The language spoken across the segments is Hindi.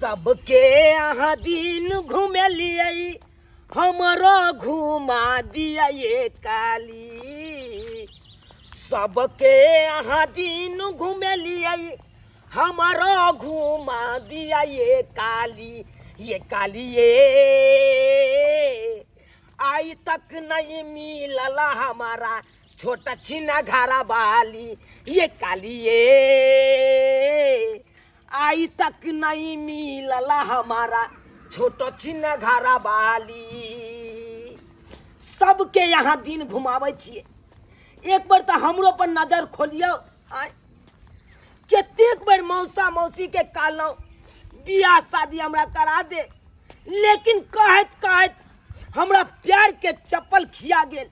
सबके यहाँ दिन घूमे लिए हमरो घुमा दिया ये काली। सबके यहाँ दिन घूमे लिए हमारो घुमा दिया ये काली। ये काली ये आई तक नहीं मिलला हमारा छोटा छिना घारा वाली। ये काली ये आई तक नहीं मिलला हमारा छोटा छिना घारा वाली। सबके यहाँ दिन घुमावे छिए, एक बार तो हमरो पर नजर खोलियो। कितने बार मौसा मौसी के कहलौं बियाह शादी हमरा करा दे, लेकिन कहत कहत हमरा प्यार के चप्पल खिया गेल।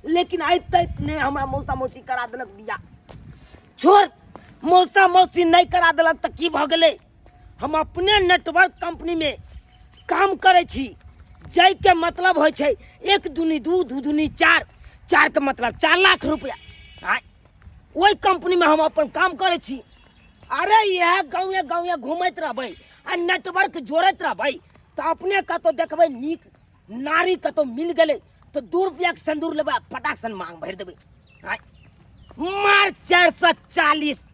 लेकिन आज तक ने हमरा मौसा मौसी करा देलक बियाह। छोड़, मौसा मौसी नहीं करा देलक तो की भ गेलै। हम अपने नेटवर्क कंपनी में काम करे छी, जै के मतलब होय छै 1 दूनी 2 2 दूनी 4, 4 के मतलब 4 लाख रुपया। वही कंपनी में हम अपन काम करे छी। अरे यह गाँवे गाँवे घूमत रहबै आ नेटवर्क जोड़त रहबै तो अपने कतो देखबै नीक नारी कतो मिल गेलै तो 2 रुपया के सिंदूर लेबै, फटाक सन मांग भर देबै। मार 440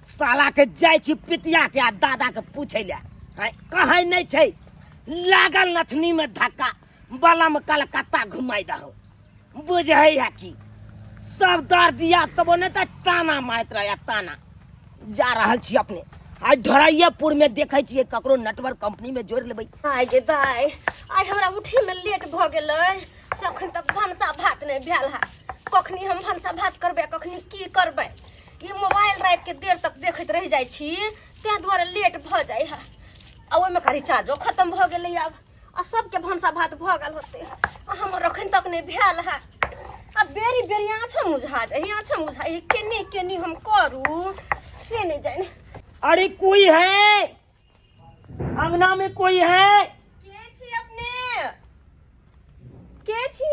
साला के जाय छी पितिया के आ दादा के पूछे ले, कहे नहीं छै लागल नथनी में धक्का बला में कलकत्ता घुमाई दहो। बुझे है कि सब दर्दिया सब ने तो ताना मारत रहे ताना। जा रहल छी अपने आज ढोराइयापुर में देखे छिए ककरो नेटवर्क कंपनी में जोड़ लेबै। आइ गे दाई, आइ हमरा उठी में लेट भ गेलै, सखन तक भनसा भात नहीं भेल है। कखनी हम भनसा भात करबै, कखनी की करबै। ये मोबाइल रात के देर तक देखत रह जाय छी, ते द्वारे लेट भ जाय है। आ ओइ में का रिचार्जो खत्म भ गेलै अब, आ सबके भनसा भात भ गेल होते, हमर अखन तक नहीं भेल है। अब बेरी बेरी आँछो मुझा जाए, आँछो मुझा केनी केनी हम करू से नहीं जाने। अरे कोई है अंगना में, कोई है? के छी अपने? के छी?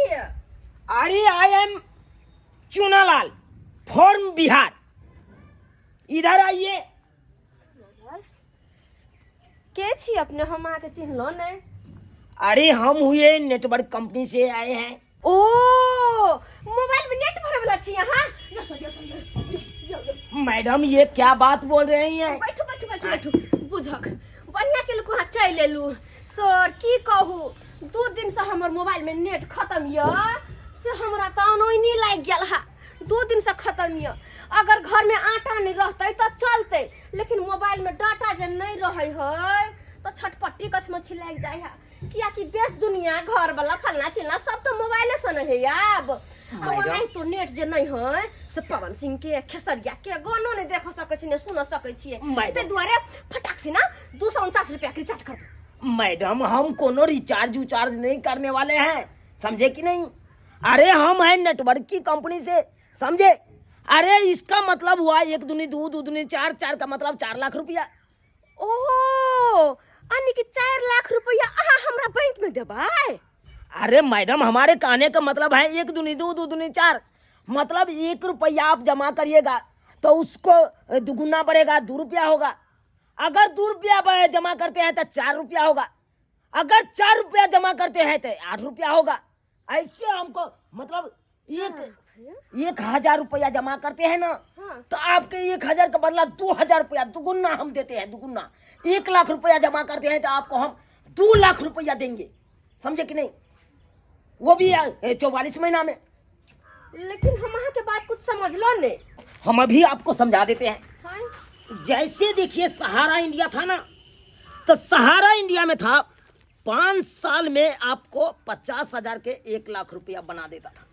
अरे I am Chunalal form Bihar, इधर आइए। के छी अपने? हम आके चिन्हलो नहीं। अरे हम हुए नेटवर्क कंपनी से आए हैं। ओ मोबाइल में नेट भरे वाला छी यहाँ। मैडम ये क्या बात बोल रही हैं? बैठो बैठो बैठो बैठो। बुझक बढ़िया के लोग वहाँ चल एलू। सर की कहू, 2 दिन से हमर मोबाइल में नेट खत्म य से हमरा त अनोइनी लाग गेल है। 2 दिन से खत्म य। अगर घर में आटा नहीं रहते तो चलते, लेकिन मोबाइल में डाटा जब नहीं रहे है तो छटपट्टी कसमछी लग जाए है। किया कि देश दुनिया घर वाला फलना चिलना सब तो मोबाइले से नहीं है। अब नहीं तो नेट जे नहीं है से पवन सिंह के खेसरिया के गानो नहीं देख सके छी, नहीं सुन सके छी। ते द्वारे फटाक से ना 249 रुपया के रिचार्ज कर दो। मैडम हम कोनो रिचार्ज उचार्ज नहीं करने वाले हैं, समझे कि नहीं? अरे हम हैं नेटवर्क की कंपनी से, समझे? अरे इसका मतलब हुआ 1 दूनी 2 2 दूनी 4, 4 का मतलब 4 लाख रुपया। ओह, यानी कि 4 लाख रुपया अहाँ हमरा बैंक में देबै? अरे मैडम हमारे कहने का मतलब है 1 दूनी 2 2 दूनी 4, मतलब 1 रुपया आप जमा करिएगा तो उसको दुगुना बढ़ेगा, 2 रुपया होगा। अगर 2 रुपया जमा करते हैं तो 4 रुपया होगा। अगर 4 रुपया जमा करते हैं तो 8 रुपया होगा। ऐसे हमको मतलब 1,000 रुपया जमा करते हैं ना, तो आपके 1,000 का बदला 2,000 रुपया दुगुना हम देते हैं, दुगुना। 1 लाख रुपया जमा करते हैं तो आपको हम 2 लाख रुपया देंगे, समझे कि नहीं? वो भी 44 महीना में। लेकिन हम अहाँ के बात कुछ समझ लो नहीं। हम अभी आपको समझा देते हैं। जैसे देखिए सहारा इंडिया था ना, तो सहारा इंडिया में था 5 साल में आपको 50,000 के 1 लाख रुपया बना देता था,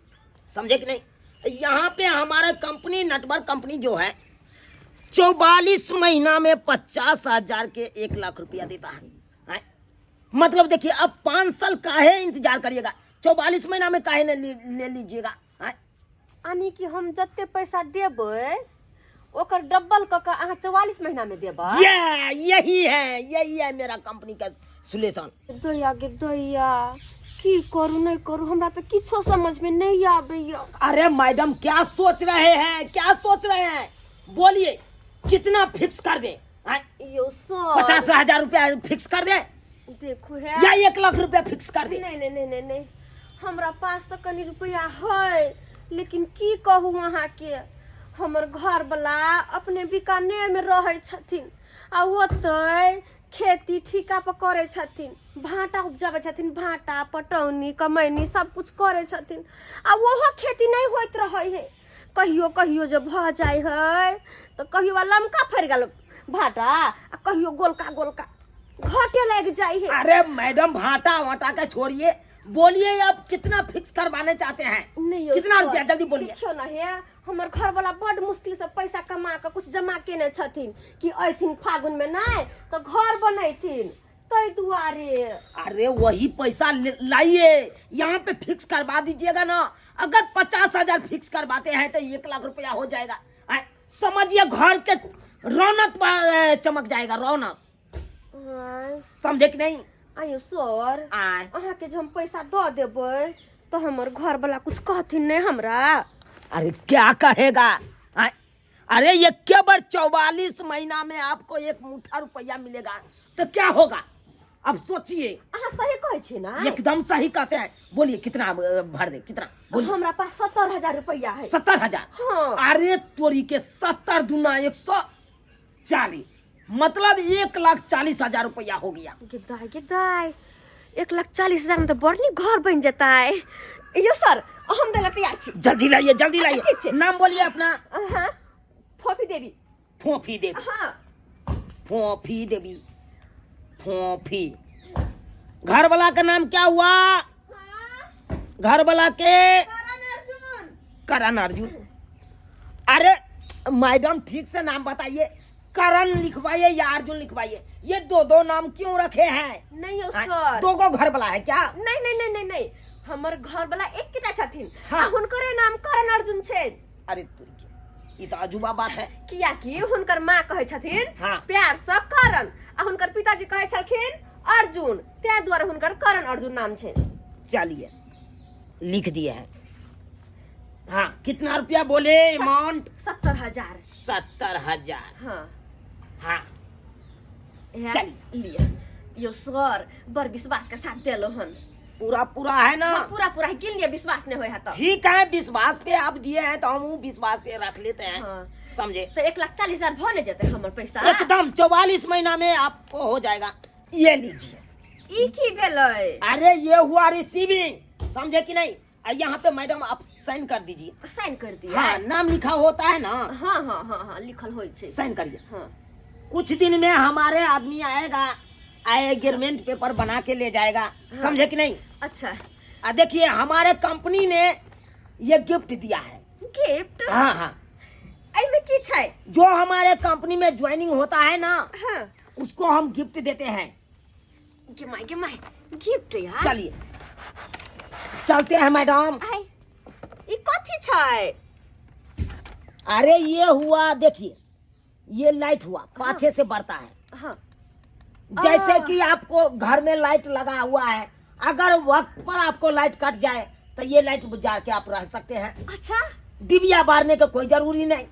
समझे कि नहीं? यहाँ पे हमारा कंपनी नेटवर्क कंपनी जो है 44 महीना में 50,000 के 1 लाख रुपया देता है। मतलब देखिए अब 5 साल काहे इंतजार करिएगा, 44 महीना में काहे न ले लीजिएगा। यानी कि हम जत्ते पैसा देबै ओकर डबल क के अहाँ 44 महीना में देबै। यही है मेरा कंपनी का सोल्यूशन। दया गे दया, की करू नहीं करू हमरा तो किछो समझ में नहीं आबैया। अरे मैडम क्या सोच रहे हैं, क्या सोच रहे हैं? बोलिए कितना फिक्स कर दें? यो सर 50,000 रुपया फिक्स कर दे देखो है या 1 लाख रुपया फिक्स कर दे। नहीं नहीं नहीं नहीं नहीं हमरा पास तो कनी रुपया है, लेकिन की कहू वहाँ के हमर घर वाला अपने बीकानेर में रहे छथिन आ ओतै खेती ठिका पर करे छथिन, भाटा उपजाबे छथिन, भाटा पटौनी कमैनी सब कुछ करे छथिन आ ओहो खेती नहीं होइत रहे है। कहियो कहियो जब भ जाए है तो कहियो लमका फड़ गेल भाटा आ कहियो गोलका गोलका घाटे लग जाए है। अरे मैडम भाटा वाटा का छोड़िए, बोलिए आप कितना फिक्स करवाने चाहते हैं? नहीं कितना रुपया जल्दी बोलिए। देखियो ना है हमर घर वाला बड़ मुश्किल से पैसा कमा के कुछ जमा केने छथिन कि अइथिन फागुन में नहीं तो घर बनैथिन तै दुआरे। अरे वही पैसा लाइए, यहाँ पे फिक्स करवा दीजिएगा ना। अगर 50,000 फिक्स करवाते हैं तो 1 लाख रुपया हो जाएगा। समझिए घर के रौनक चमक जाएगा, रौनक। समझे कि नहीं? आयो सर अहाँ के हम पैसा दो देबै तो हमर घर वाला कुछ कहथिन नहीं हमरा? अरे क्या कहेगा? अरे ये केवल 44 महीना में आपको 1 मुठ्ठा रुपया मिलेगा तो क्या होगा? अब सोचिए। अहाँ सही कहै छी ना? एकदम सही कहते हैं। बोलिए कितना भर दे, कितना बोलिए। हमरा पास 70,000 रुपया है। 70,000? हाँ। अरे तोरी के 70 दूना 140, मतलब 1,40,000 रुपया हो गया। गिदाई 1,40,000 में तो बड़नी घर बन जाता है। यो सर हम देला तैयार छी। जल्दी लाइए, जल्दी लाइए। ठीक छै। नाम बोलिए अपना। हाँ फोफी देवी। फोफी देवी। हाँ फोफी देवी, फोफी। घर वाला का नाम क्या हुआ? घर वाला के करण अर्जुन। अरे मैडम ठीक से नाम बताइए, करण लिखवाइए या अर्जुन लिखवाइए? ये दो नाम क्यों रखे हैं? नहीं हो सर, दो गो घर वाला है क्या? नहीं नहीं नहीं नहीं नहीं हमर घर वाला एक किटा छथिन। हाँ। आ हुनकर नाम करण अर्जुन छै। अरे ये तो अजूबा बात है। किया कि हुनकर माँ कहे छथिन हाँ। प्यार से करण आ हुनकर पिताजी कहे छलखिन अर्जुन, ते द्वारा हुनकर करण अर्जुन नाम छै। चलिए लिख दिए हैं। हाँ कितना रुपया बोले? अमाउंट 70,000। 70,000। हाँ हाँ चलिए लिए यो सर बड़ विश्वास के साथ देलो हन। पूरा है ना? हाँ, पूरा गिन लिए, विश्वास नहीं होय है तो ठीक है। विश्वास पे आप दिए हैं तो हम विश्वास पे रख लेते हैं। हाँ। समझे? तो 1,40,000 भने जेते हमर पैसा। एकदम 44 महीना में आपको हो जाएगा। ये लीजिए। ई की भेलै? अरे ये हुआ रिसीविंग, समझे कि नहीं? यहाँ पे मैडम आप साइन कर दीजिए। साइन कर दिया? हाँ नाम लिखा होता है ना? हाँ हाँ हाँ हाँ लिखल होय छै। साइन करिए। हाँ कुछ दिन में हमारे आदमी आएगा, एग्रीमेंट पेपर बना के ले जाएगा। हाँ। समझे कि नहीं? अच्छा देखिए हमारे कंपनी ने ये गिफ्ट दिया है। गिफ्ट? हाँ हाँ। एमे की छै? जो हमारे कंपनी में ज्वाइनिंग होता है ना, हाँ उसको हम गिफ्ट देते हैं। गिमाई गिफ्ट यार। चलिए चलते हैं मैडम। आई ई कथी छै? अरे ये हुआ, देखिए ये लाइट हुआ, पाछे से बढ़ता है। हाँ जैसे कि आपको घर में लाइट लगा हुआ है, अगर वक्त पर आपको लाइट कट जाए तो ये लाइट बुझा के आप रह सकते हैं। अच्छा डिबिया बारने की कोई जरूरी नहीं।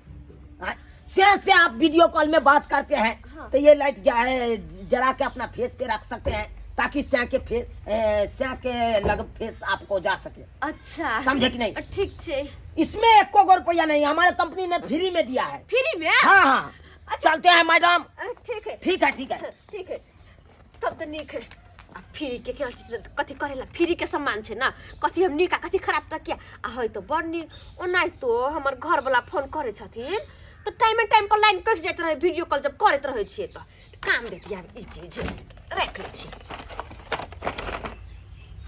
हाँ, से आप वीडियो कॉल में बात करते हैं। हाँ। तो ये लाइट जरा के अपना फेस पे रख सकते हैं ताकि स्या के लग फेस आपको जा सके। अच्छा समझे कि नहीं? ठीक छै। इसमें 1 रुपया नहीं, हमारे कंपनी ने फ्री में दिया है। फ्री में? हाँ हाँ। चलते हैं मैडम। ठीक है ठीक है ठीक है। ठीक है तब तो नीक है। अब फ्री के क्या चीज कथी करेला? फ्री के सामान छै ना, कथी हम नीक कथी खराब तक किया आ है तो बड़ नीक। ओनाइ तो हमर घर वाला फोन करे छथिन तो टाइम पर लाइन कट जाइत रहे, वीडियो कॉल जब करत रहे छियै तो काम देती आब ई चीज रख ले छी।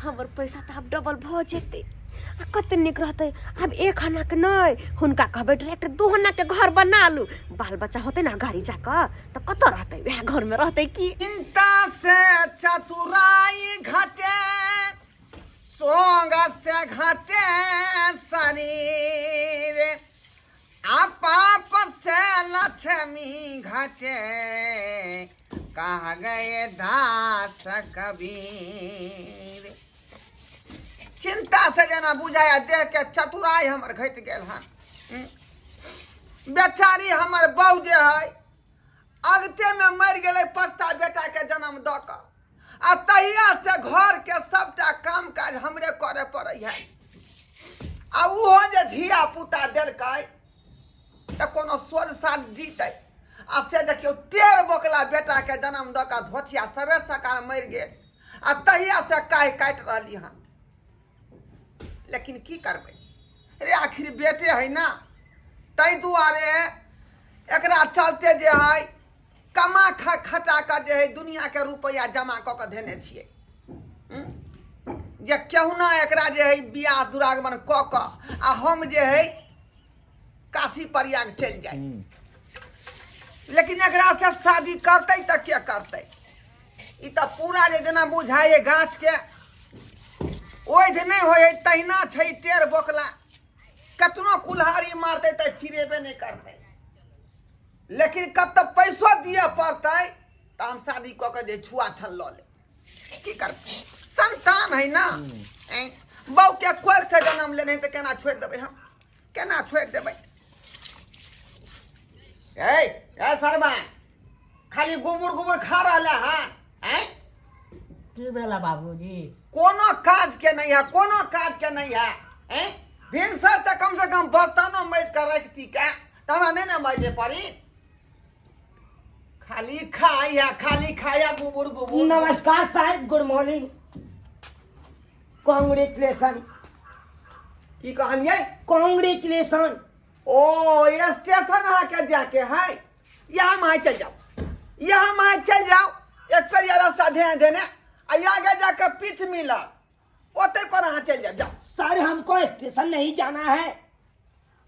हमर पैसा तो अब डबल भ जेते आ कते नीक रहते। अब 1 आना के नहीं, हुनका कहबै डायरेक्ट 2 आना के घर बना लू। बाल बच्चा होते ना गाड़ी जाकर तो कत रहते, वह घर में रहते की। चिंता से चतुराई घटे, सोंग से घटे शरीर, पाप से लक्ष्मी घटे, कह गए दास कबीर। चिंता से जना बुझाया देख के चतुराई हमर घट गेल हन। बेचारी हमर बहू जे है अगते में मर गए पछता बेटा के जन्म द क आ तहिया से घर के सबटा काम काज हमरे करे पड़े है आ उहो जे धिया पुता देलकै त कोनो सोर साल जीतै आ से देखियो 13 बोकला बेटा के जन्म द क धोतिया सबे सकार मर गेल आ तहिया से काट रहली हन। लेकिन की करबै रे आखिर बेटे है ना तै दुआरे एकरा चलते जे है कमा खटा कर जे है दुनिया के रुपया जमा क के देने छियै जे केहुना एकरा जे है बियाह दुरागमन क क आ हम जे है काशी प्रयाग चल जाए। लेकिन एकरा से शादी करते त के करते ई त पूरा जे जेना बुझाए गाछ के ओइ जे नहीं होय तहिना छै 13 बोकला कतनो कुल्हारी मारते त चिरेबे नहीं करते। लेकिन कत पैसो दिए पड़ते त हम शादी क के जे छुआ छल ल ले की करबे संतान है ना बहू के कोख से जन्म लेने त केना छोड़ देबै हम केना छोड़ देबै। ए शर्मा खाली गोबर खा रहले हैं की भेला बाबूजी? कोनो काज के नहीं है कोनो काज के नहीं है भिनसर से कम बर्तनों मैज कर रखती क्या तमा नहीं ना मैजे पड़ी खाली खाया गुबुर नमस्कार साहब, गुड मॉर्निंग, कॉन्ग्रेचुलेशन। की कहलिए? कॉन्ग्रेचुलेशन। ओ ये स्टेशन आके जाके है यहाँ माए चल जाओ एक सरिया रास्ता देने आगे जाकर पीछ मिला ओते पर यहाँ चल जाओ। सर हमको स्टेशन नहीं जाना है,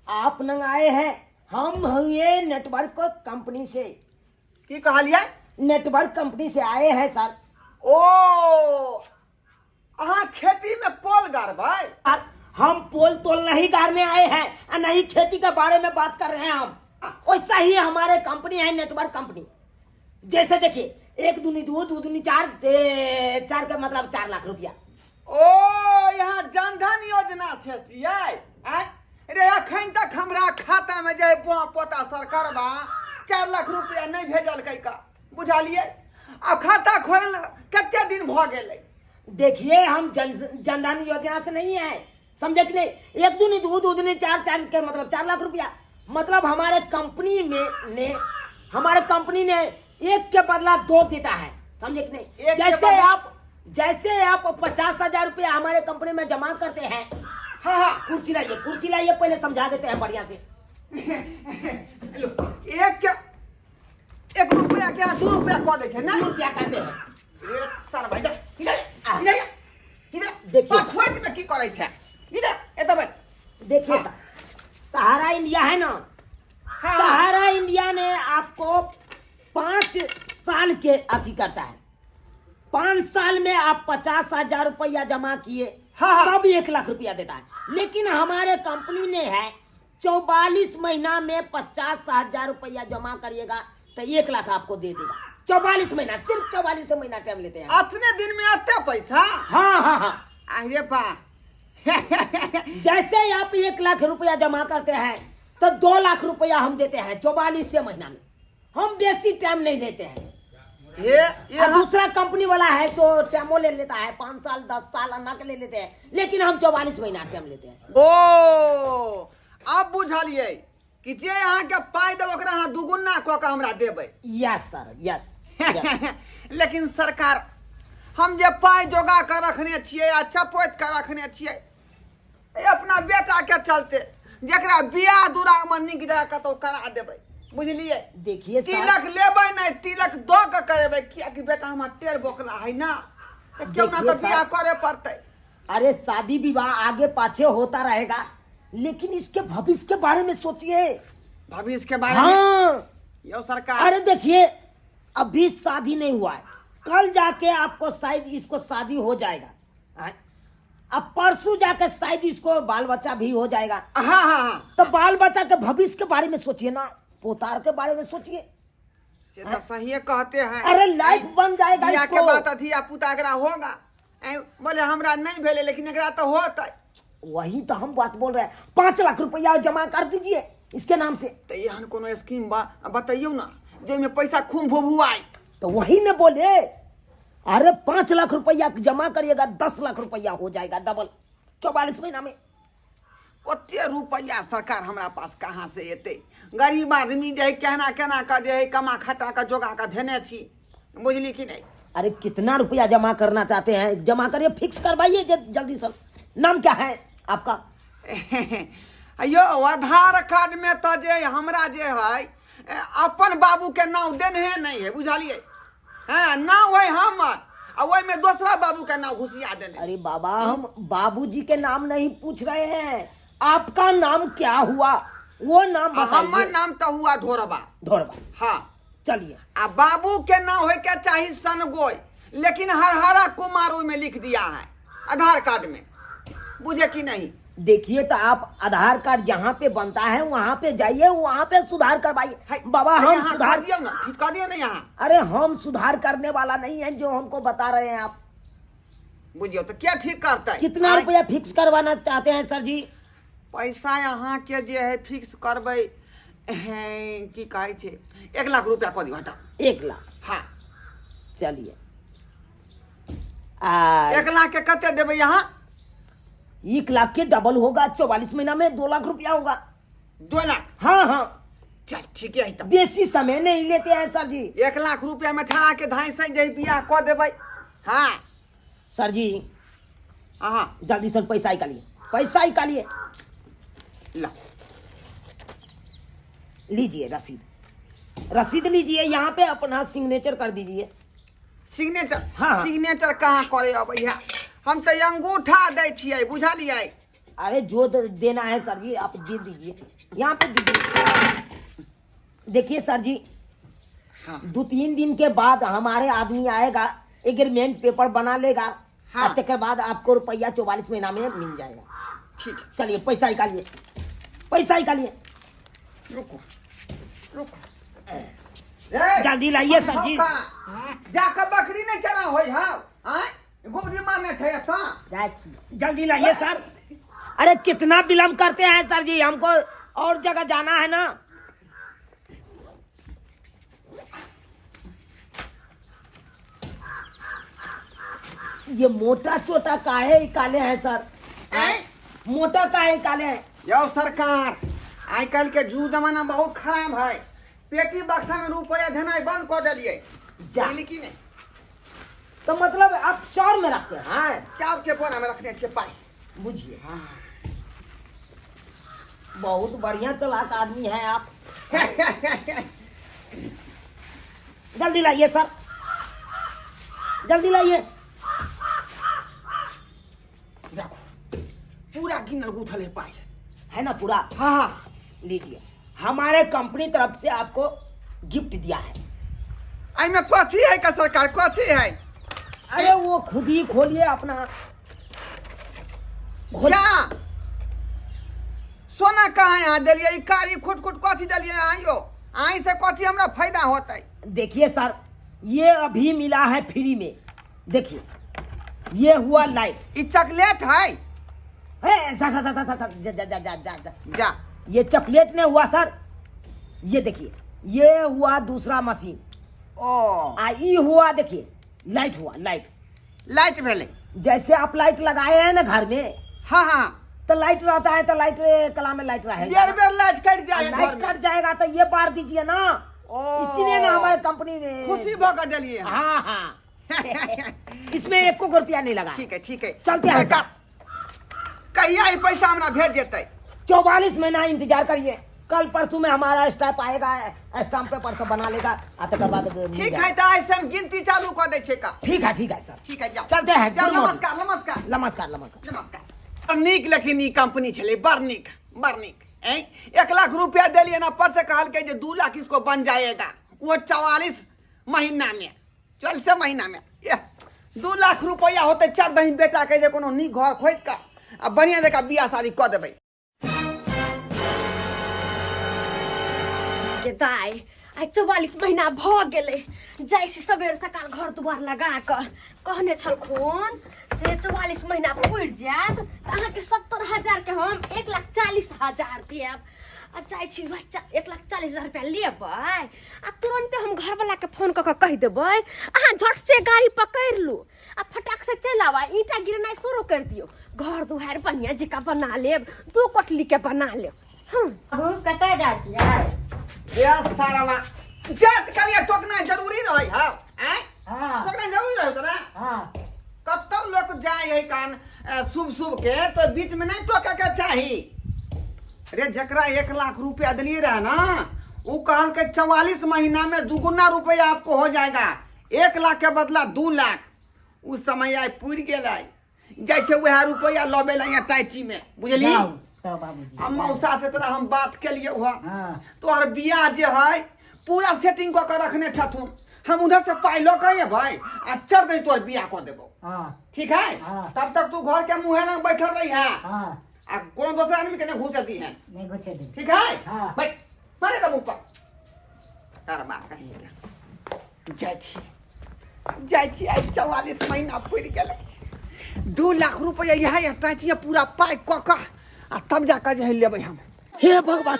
आप नंग आए हैं, हम हुए नेटवर्क कंपनी से। की कहलिए? नेटवर्क कंपनी से आए हैं सर। ओ अहाँ खेती में पोल गाड़बै? हम पोल तोल नहीं गाड़ने आए हैं और नहीं खेती के बारे में बात कर रहे हैं हम। वैसा ही हमारे कंपनी है नेटवर्क कंपनी। जैसे देखिए 1 दूनी 2 2 दूनी 4 4 का मतलब 4 लाख रुपया। ओ यहाँ जनधन योजना से रे अखन तक हमरा खाता में जे पोता सरकारबा 4 लाख रुपया नहीं भेजल का बुझलिए। अब खाता खोल कते दिन भ गेलै। देखिए हम जनधन योजना से नहीं है, समझे कि नहीं। 1 दूनी 2 2 दूनी 4 4 के मतलब 4 लाख रुपया। मतलब हमारे कंपनी ने 1 के बदला 2 देता है, समझे कि नहीं। जैसे आप 50,000 रुपया हमारे कंपनी में जमा करते हैं। हाँ कुर्सी लाइए पहले समझा देते हैं बढ़िया से। एक रुपया क्या 2 रुपया कह दे ना 2 रुपया करते हैं। सर भाई इधर देखिए सोच में की करे छे इधर एतबे देखिए सर, सहारा इंडिया है ना, सहारा इंडिया ने आपको 5 साल के अति करता है। 5 साल में आप 50,000 रुपया जमा किए तब 1 लाख रुपया देता है। लेकिन हमारे कंपनी ने है 44 महीना में 50,000 रुपया जमा करिएगा तो 1 लाख आपको दे देगा। 44 महीना, सिर्फ 44 महीना टाइम लेते हैं। अतने दिन में आते पैसा? हाँ अरे बा जैसे ही आप 1 लाख रुपया जमा करते हैं तो 2 लाख रुपया हम देते हैं 44 से महीना में। हम बेसी टाइम नहीं लेते हैं। ये दूसरा कंपनी वाला है सो टाइमो ले लेता है, 5 साल 10 साल अन्ना के ले लेते हैं, लेकिन हम 44 महीना टाइम लेते हैं। ओ अब बुझलिए कि जे अहाँ के पाई देब ओकरा अहाँ दुगुना क के हमरा देबै। Yes sir, yes. लेकिन सरकार हम जे पाई जोगा कर रखने छियै आ चपोत कर रखने छियै अपना बेटा के चलते जेकरा बियाह दुरागमन निक जा कतौ करा देबै, बुझलिए। देखिए तिलक लेबै नहीं तिलक दो के करेबै किया कि बेटा हमर 13 बोकला है ना क्यों ना तो बियाह करे पड़ते। अरे शादी विवाह आगे पाछे होता रहेगा, लेकिन इसके भविष्य के बारे में सोचिए। भविष्य के बारे में यो सरकार। अरे देखिए अभी शादी नहीं हुआ है, कल जाके आपको शायद इसको शादी हो जाएगा, अब परसों जाके शायद इसको बाल बच्चा भी हो जाएगा। हाँ तो बाल बच्चा के भविष्य के बारे में सोचिए ना, पोतार के बारे में सोचिए। से तो सही कहते हैं। अरे लाइफ बन जाएगा बियाह इसको। के बाद अधिया पुता एकरा होगा बोले हमरा नहीं भेले लेकिन एकरा तो होता। वही तो हम बात बोल रहे हैं, 5 लाख रुपया जमा कर दीजिए इसके नाम से। तो यहाँ कोनो स्कीम बताइयो ना। जो में पैसा खूब भुभुआई। तो वही ने बोले, अरे 5 लाख रुपया जमा करिएगा 10 लाख रुपया हो जाएगा डबल 44 महीना में। ओते रुपया सरकार हमरा पास कहाँ से एते? गरीब आदमी जे है केना केना का जे है कमा खटा का जोगा का धने छी, बुझली कि नहीं? अरे कितना रुपया जमा करना चाहते हैं? जमा करिए, फिक्स करवाइए जल्दी सर। नाम क्या है आपका? अयो आधार कार्ड में तो जे हमरा जे है अपन बाबू के नाम देने नहीं है, बुझलिए? हाँ, नाम है हमर आ ओई में दूसरा बाबू के नाम घुसिया देने। अरे बाबा, हम बाबूजी के नाम नहीं पूछ रहे हैं, आपका नाम क्या हुआ वो नाम हमर बताइए। नाम तो हुआ ढोरबा। धोरबा, हाँ, चलिए। आ बाबू के नाम हो के चाहिए सनगोई, लेकिन हरहरा कुमार ओई में लिख दिया है आधार कार्ड में, बुझे कि नहीं? देखिए, तो आप आधार कार्ड जहाँ पे बनता है वहाँ पे जाइए, वहाँ पे सुधार करवाइए। बाबा हम यहाँ सुधार, कर दियो ना, ठीक कर दियो ना यहाँ। अरे हम सुधार करने वाला नहीं है जो हमको बता रहे हैं आप। बुझियो तो क्या ठीक करता है? कितना रुपया फिक्स करवाना चाहते हैं सर जी? पैसा यहाँ के जे है फिक्स करबै की कहै छै 1 लाख रुपया कऽ दियो। हटा 1 लाख। हाँ, चलिए 1 लाख के कते देबै यहाँ? 1 लाख के डबल होगा 44 महीना में 2 लाख रुपया होगा। 2 लाख? हाँ हाँ, चल ठीक है। तब बेसी समय नहीं लेते हैं सर जी। 1 लाख रुपया में छड़ा के धाई से जे बियाह कऽ देबै। हाँ सर जी हाँ, जल्दी से पैसा निकालिए, पैसा निकालिए। ला लीजिए रसीद लीजिए, यहाँ पे अपना सिग्नेचर कर दीजिए। सिग्नेचर? हाँ। सिग्नेचर कहाँ करे अबै है? हम तो अंगूठा दै छियै, बुझलियै? अरे जो देना है सर जी आप दे दीजिए, यहाँ पे दीजिए। देखिए सर जी, हाँ। 2-3 दिन के बाद हमारे आदमी आएगा, एग्रीमेंट पेपर बना लेगा। हाँ। उसके बाद आपको रुपया 44 महीना में मिल जाएगा। ठीक है, चलिए पैसा निकालिए, पैसा निकालिए। रुको रुको। जल्दी लाइए सर जी। जाकर बकरी नहीं चला होई। हाँ, गोबरी मारने छै एता। जल्दी लाइए सर। अरे कितना विलम्ब करते हैं सर जी, हमको और जगह जाना है ना। ये मोटा चोटा काहे काले हैं सर? मोटा काहे काले हैं? यो सरकार, आई कल के जू जमाना बहुत खराब है। पेटी बक्सा में रुपया देना बंद कर दिलिए, बुझली कि नहीं? तो मतलब आप चौर में रखते हैं? हाँ, चाव के कोना में रखने से पाई, बुझिए। बहुत बढ़िया चालाक आदमी है आप। जल्दी लाइए सर, जल्दी लाइए। देखो पूरा गिनल गुथल पाई है ना पूरा? हाँ, लीजिए, हमारे कंपनी तरफ से आपको गिफ्ट दिया है। आई में कथी है का सरकार, कथी है? अरे वो खुद ही खोलिए अपना। क्या सोना कहाँ यहाँ दिलिए? कारी खुट खुट कथी दिलिए यहाँ? यो आई से कथी हमरा फायदा होता है? देखिए सर, ये अभी मिला है फ्री में। देखिए, ये हुआ लाइट। ये चॉकलेट है? जा जा जा जा जा जा जा जा जा जा। जा, ये चॉकलेट नहीं हुआ सर, ये देखिए, ये हुआ दूसरा मशीन। ओ ये हुआ, देखिए लाइट हुआ, लाइट। लाइट भेले? जैसे आप लाइट लगाए हैं ना घर में, हाँ हाँ, तो लाइट रहता है, तो लाइट कला में लाइट रहेगा। बेर बेर लाइट कट जाए, लाइट कट जाएगा तो ये बार दीजिए ना। ओ। इसीलिए ना हमारे कंपनी में खुशी भगा दिलिए। हाँ हाँ। इसमें 1 रुपया नहीं लगा। ठीक है, ठीक है, चलते हैं सर। कहिया ये पैसा हमरा भेज देते? 44 महीना इंतजार करिए, कल परसों में हमारा स्टाफ आएगा, स्टाम्प पेपर सब बना लेगा। तकर बाद मिल ठीक जाएगा। है, तो ऐसे हम गिनती चालू कर दे छे का? ठीक है सर, ठीक है, जाओ चलते हैं। जाओ, Good morning। नमस्कार नमस्कार नमस्कार नमस्कार। नमस्कार। नीक लेकिन ई कंपनी छले, बड़ नीक बड़ नीक। 1 लाख रुपया दिलिए ना, पर से कहल के 2 लाख इसको बन जाएगा, वो 44 महीना में, 44 महीना में। 2 लाख रुपया होते 4 बहिन बेटा के जे कोनो नीक घर खोज का आ बढ़िया जगह बियाह शादी कऽ देबै। दाय आई 44 महीना भ गेले, जैसे सबेर सकाल घर दुआर लगा कर कहने छलखुन से 44 महीना पूर जात त अहाँ के 70,000 के हम 1,40,000 देब। आ जाइ छी 1,40,000 रुपया लेबै आ तुरंते हम घर वाला के फोन कऽ कह देबै अहाँ झट से गाड़ी पकड़ लू आ फटाक से चल आवा ईंटा गिरनाइ शुरू कर दियो घर दुआर बढ़िया जका बना लेब 2 कोठली के बना लेब बाबू कतऽ जाइ छियै ये सारावा जात कलिया टोकना जरूरी रहै है हैं हाँ टोकना जरूरी रहै तोरा हाँ कतौ लोग जाय है कान शुभ शुभ के तो बीच में नहीं टोके के चाही अरे जकरा 1 लाख रुपया दिलिए रहा ना वो कहल के 44 महीना में 2 गुना रुपया आपको हो जाएगा 1 लाख के बदला 2 लाख उस समय आय पुर गेलै जाय छे वह रुपया लबे ला यहाँ टाइची में बुझली जाओ तो बाबूजी हम मौसा से तोरा हम बात के लिए हुआ हाँ तोहर बियाह जे है पूरा सेटिंग कऽ के रखने छथुन हम उधर से पाई लो कहिए भाई आ चढ़ दे तोहर बियाह कऽ देबो हाँ ठीक है हाँ। तब तक तू घर के मुँहे लग बैठल रही है हाँ आ कोनो दोसर आदमी के नहीं घुसे दी है नहीं घुसे दी ठीक है हाँ। बैठ मारे तब ऊपर तारा बात कहिए जाइ छी आई 44 महीना पुर गेलै 2 लाख रुपया यह टाइचिया पूरा पाई कऽ के आ तब जाकर जे है लेबै हम हे भगवान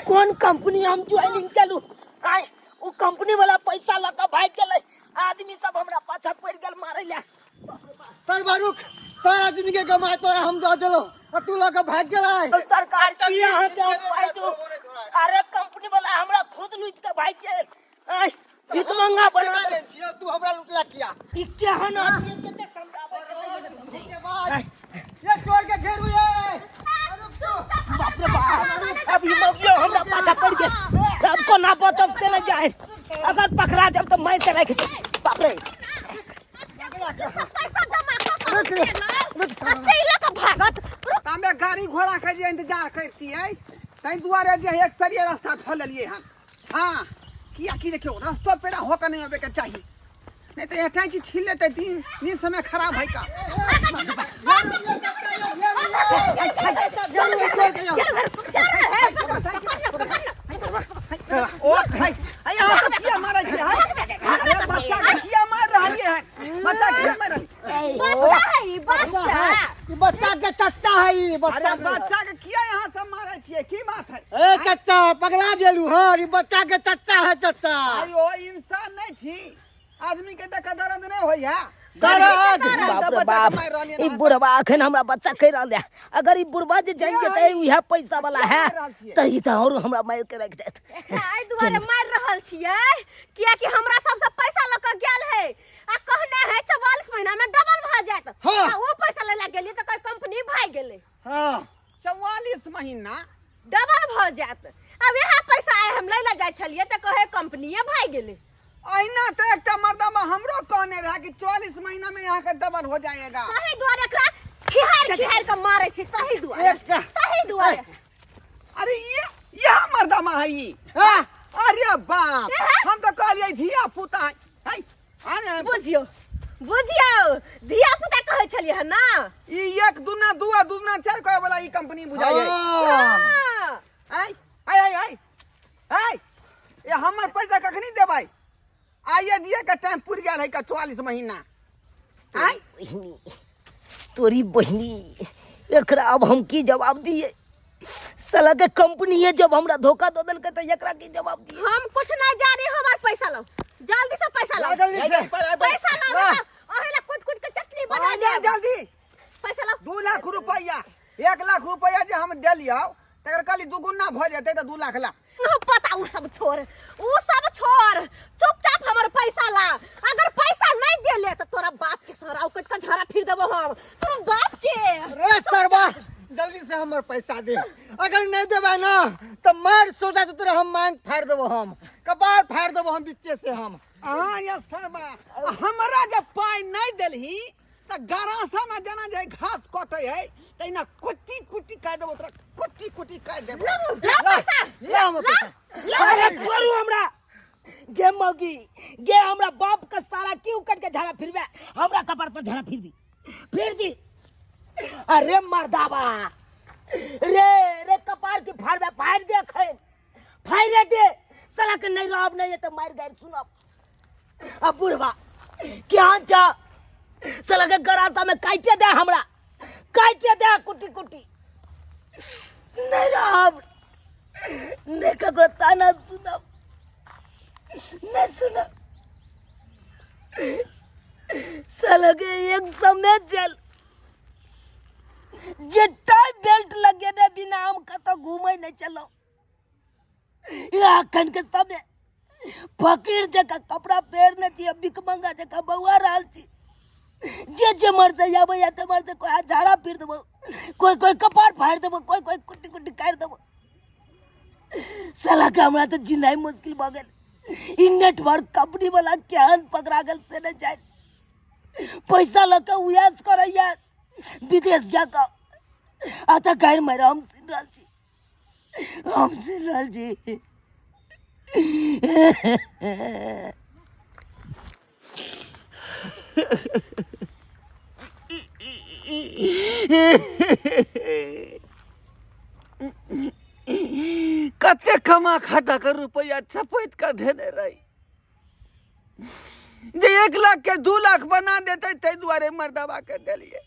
कौन कंपनी हम ज्वाइनिंग कलू आय वो कंपनी वाला पैसा लगा भाग गेलै आदमी सब हमरा पाछा पड़ गेल मारे ला सर बारूक सारा जिंदगी कमाए तोरा हम दे देलो और तू लगा भाग गेलै सरकार की यहाँ के उपाय दो अरे कंपनी वाला हमरा खुद लूट के भाग गेल आय इत मंगा बना दे तू हमरा लुटला किया ई केहन आदमी के समझावे छै ये चोर के घेरू ये बाप रे बाप अब ये मगियो हमरा पाछा पड़ गेल अब को ना बतब से न जाए अगर पकड़ा जब तो मैं चला के बाप रे पैसा जमा कऽ के अस्सी लाख भागत हमें गाड़ी घोड़ा के जे इंतजार करती है तै दुआरे जे एक पेरिया रास्ता धो लेलिए हम हाँ किया की देखियो रास्ता पेरा होकर नहीं आवे के चाहिए नहीं तो एटा चीज छीन लेते दिन समय खराब है का ओ भाई यहाँ तो किया मारा है अरे बच्चा के किया मार रही है बच्चा किया मार रही बच्चा ये बच्चा के चच्चा है ये अरे बच्चा बच्चा के किया यहाँ सब मारे छिए की बात है ए चच्चा पकड़ा गेलू हां ये बच्चा के चच्चा है चच्चा अयो इंसान नहीं थी आदमी के देख दर्द नहीं होई है दर्द बाप रे बाप ई बुढ़वा अखन हमरा बच्चा कह रहल है अगर ई बुढ़वा जे जान जेतै इहा पैसा वाला है त ई त और हमरा मार के रख देत आई दुआरे मार रहल छियै किया कि हमरा सबसे पैसा ल के गेल है आ कहने है 44 महीना में डबल भ जात हाँ। आ वो पैसा ले गेलिए त कोई कंपनी भाग गेलै हां 44 महीना डबल भ जात अब यहाँ पैसा आए हम ले जाय छलिए त कहे कंपनीए भाग गेलै अहिना तो एक मर्दमा हमरो कहने रहा कि 44 महीना में यहाँ का डबल हो जाएगा तही दुआरे एकरा खिहार के मारे छी तही दुआरे अरे ये यहाँ मर्दमा है ये हाँ? अरे बाप हम तो कहलिए धिया पुता है अरे बुझियो धिया पुता कहे छलिए है ना ई 1 दूना 2 दूना 4 कहे वाला ई कंपनी बुझाइए हाँ। आई ये हमर पैसा कखनी देबै आइए दिए का टाइम पूर गया है का 44 महीना आई बहिनी तोरी बहिनी एकरा अब हम की जवाब दिए साला के कंपनी है जब हमरा धोखा दे देलकै त एकरा की जवाब दिए हम कुछ नहीं जानी हमार पैसा लो जल्दी से पैसा लो जल्दी से पैसा लो ओहेला कुट के चटनी बना आ जा जल्दी पैसा लो 2 लाख रुपया 1 लाख रुपया जे हम देलियो तकर कली 2 गुना भ जेतै त 2 लाख ला पता उ सब छोड़ चुपचाप हमर पैसा ला अगर पैसा नहीं देले तो तोरा बाप के सराव कट के झरा फिर देबो हम तुम बाप के रे सरवा जल्दी से हमर पैसा दे अगर नहीं देबे ना तो मार सोचा तो तेरा हम मांग फाड़ देबो हम कपार फाड़ देबो हम बीचे से हम हां या सरबा हमरा जब पाई नहीं देलही त गरासा में जना जे घास कटै है तैना कुट्टी कुट्टी काट देबो तोरा कुट्टी काट देबो ला पैसा ले हमर पैसा अरे छोड़ू हमरा गे मगी गे हमरा बाप का सारा क्यों कट के झाड़ा फिरबे हमरा कपार पर झाड़ा फिर दी अरे मर्दावा रे कपार की फाड़बे फाड़ दे खैन फाड़ दे साला के नहीं रहब नहीं तो मार गए सुनब अब बुढ़वा क्या जा साला के गरासा में काटे दे हमरा काटे दे कुटी नहीं रहब ने ककरो ताना सुनब नहीं सुनब। साला के एक समय चल जे टाई बेल्ट लगे ने बिना हम कतो घूमे नहीं चलो। अखन के समय फकीर जगह कपड़ा पहनने चाहिए, भिकमंगा जगह बउआ रहल छी। जे मर से आबे या ते मर से कोई झाड़ा पीर देबो, कोई कपार फाड़ देबो, कोई कुट्टी कुट्टी काट देबो। साला के हमरा तो जिनाई मुश्किल भ गेल। इ नेटवर्क कंपनी वाला केहन पकड़ा गेल से नहीं जाए। पैसा लके उयास करैया विदेश जाकर आता गायर में हम सुन रहल छी। कते कमा खटा कर रुपया छपैत कर देने रही जे 1 लाख के 2 लाख बना देते ते दुआरे मर्दबा के दिलिए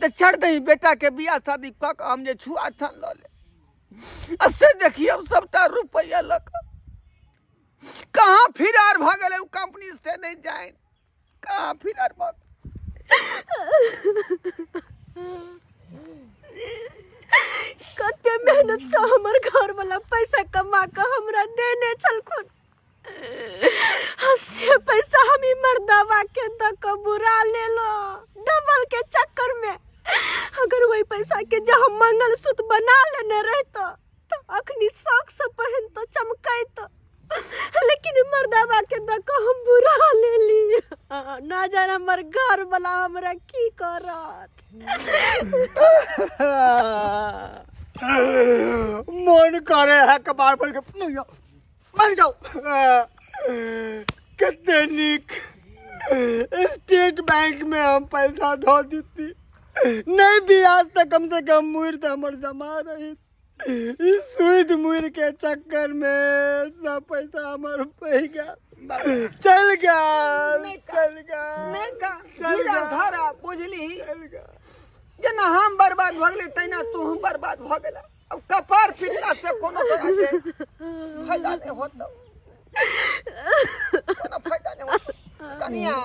तो छड़ दही बेटा के बियाह शादी क के हम जे छुआ छन ल ले। अससे देखिए अब सबटा रुपया लक कहाँ फिरार भ गेले उ कंपनी से नहीं जाए, कहाँ फिरार भ कते मेहनत से हमर घर वाला पैसा कमा के हमरा देने छलखुन। हसे पैसा हम ही मर्दावा के द के बुरा ले लो डबल के चक्कर में। अगर वही पैसा के जो हम मंगलसूत्र बना लेने रहता तो अखनी शौक से पहन तो चमकैत, लेकिन मर्दावा के द के हम बुरा ले ली। ना जाने हमर घर वाला हमरा की करत। मन करे है कपार पर के मर जाओ। कितने निक स्टेट बैंक में हम पैसा धो देती, नहीं भी आज तक कम से कम मुहर तो हमारे जमा रही। इस सुध मुहर के चक्कर में सब पैसा हमारे चल गया। धरा बुझली जना हम बर्बाद भ गेले तैना तू हम बर्बाद भ गेला। अब कपार फिटला से कोनो फायदा नहीं होता, कोनो फायदा नहीं होता। कनिया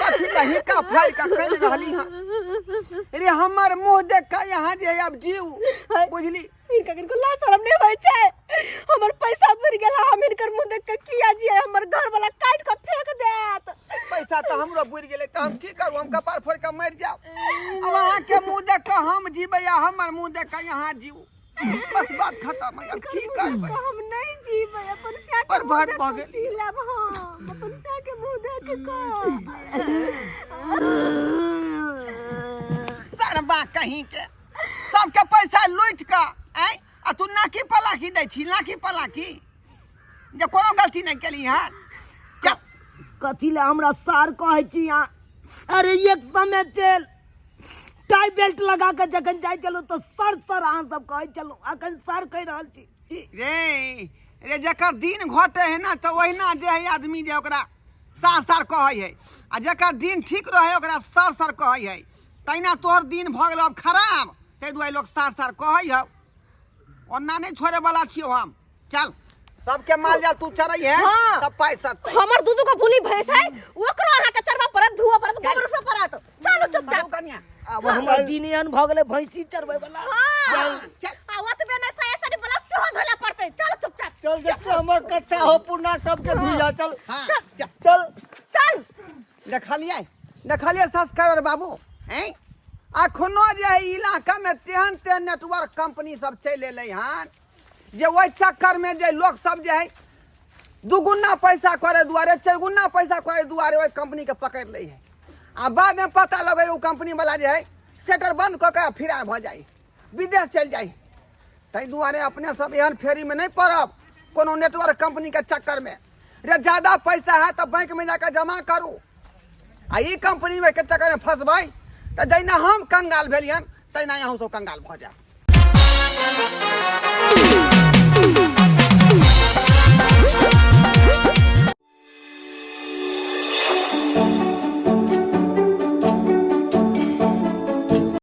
कथी लही का फाड़ का कह रहली हां रे हमर मुंह देख के यहां जे अब जीव बुझली। इनका किनको ला शरम नहीं होय छै। हमर पैसा बुर गेला, हम इनकर मुंह देख के किया जी हमर घर वाला काट के फेंक देत। पैसा तो हमरो बुर गेले त हम की करू, हम कपार फोड़ के मर जाओ। अब अहां के मुंह देख के हम जीबे या हमर मुंह देख के यहां जीव, बस बात खत्म है। अब की करबै, हम नहीं जीबे अपन से पर बात भ गेल। जी लेब हां अपन से के मुंह देख के सरबा कहीं के सबके पैसा लूट के आई आ तू नाकी पलाकी दै छी, नाकी पलाकी जे कोनो गलती नहीं केली हां। चल कथी ले हमरा सार कहै छी यहाँ। अरे एक समय चल टाई बेल्ट लगा के जखन जाय चलो तो सर अहाँ सब कहै चलो, अखन सर कह रहल छी रे जकर दिन घटे है ना तो वहीना जे है आदमी जे ओकरा सार कहै है, आ जकर दिन ठीक रहे ओकरा सर कहै है। तैना तोहर दिन भ गेल अब खराब, तै दुआरे लोग सार कहै है। ओना नहीं छोड़े वाला छियो हम। चल सबके माल जाल तू चरई है हाँ। तब पैसा हमर दूधू का भूली भैंस है ओकरो अहाँ के चरवा परत, धुआ परत, गोबर से परत। चलो चुपचाप कन्या अब हमर दिन एहन भ गेलै भैंसी चरबै वाला। हां आवत बे ने सही सही वाला सेहो धोला पड़ते। चलो चुपचाप चल देखते हमर कच्चा हो पुरना सबके भूजा। चल हाँ, चल देखलिए सब्सक्राइबर बाबू हैं अखनो जे है इलाका में तेहन नेटवर्क कंपनी सब चल एलै हन जे ओहि चक्कर में जे लोग सब जे है दुगुना पैसा करे दुआरे, चरगुना पैसा करे दुआरे ओहि कंपनी के पकड़ ले है। आ बाद में पता लगे वो कंपनी वाला जे है शटर बंद क के फिरार भ जाई, विदेश चल जाई। तै दुआरे अपने सब एहन फेरी में नहीं पड़ब कोनो नेटवर्क कंपनी के चक्कर में। रे ज्यादा पैसा है तो बैंक में जाकर जमा करू, आ ई कंपनी में के चक्कर में फंसबै तो जैना हम कंगाल भेलियन तैना यहाँ सब कंगाल भ जाए।